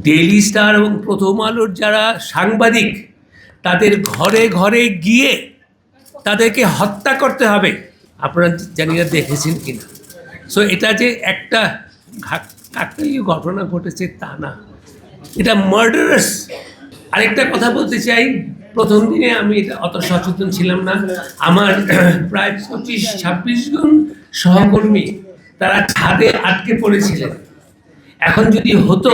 Daily star এবং প্রথম আলোর যারা সাংবাদিক তাদের ঘরে ঘরে গিয়ে তাদেরকে হত্যা করতে হবে। আপনারা জানি না দেখেছেন কিনা। সো এটা যে একটা কাকতালীয় ঘটনা ঘটেছে তা না, এটা মার্ডারাস। আরেকটা কথা বলতে চাই, প্রথম দিনে আমি এটা অত সচেতন ছিলাম না। আমার প্রায় 25-26 জন সহকর্মী তারা ছাদে আটকে পড়েছিলেন। এখন যদি হতো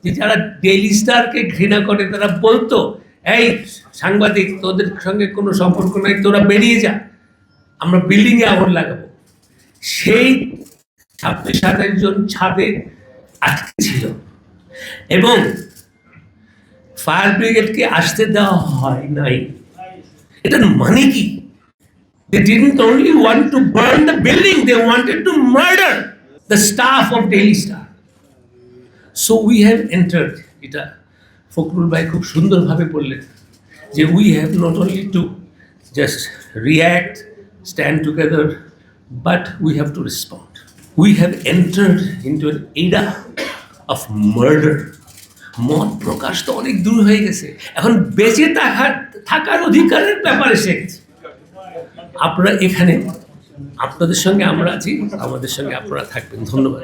যে যারা ডেইলি স্টারকে ঘৃণা করে তারা বলতো, এই সাংবাদিক তোদের সঙ্গে কোনো সম্পর্ক নাই, তোরা বেরিয়ে যা, আমরা বিল্ডিংয়ে আগুন লাগাবো, সেই 26-27 জন ছাদে আটকে ছিল এবং ফায়ার ব্রিগেডকে আসতে দেওয়া হয় নাই। এটার মানে কি? They didn't only want to burn the building, they wanted to murder the staff of Daily Star. So we have entered, এটা ফখরুল ভাই খুব সুন্দরভাবে বললেন যে we have not only to just react, stand together, but we have to respond. We have entered into an era of murder. মত প্রকাশ তো অনেক দূর হয়ে গেছে, এখন বেঁচে থাকার অধিকারের ব্যাপারে এসে গেছে। আপনারা এখানে, আপনাদের সঙ্গে আমরা আছি, আমাদের সঙ্গে আপনারা থাকবেন। ধন্যবাদ।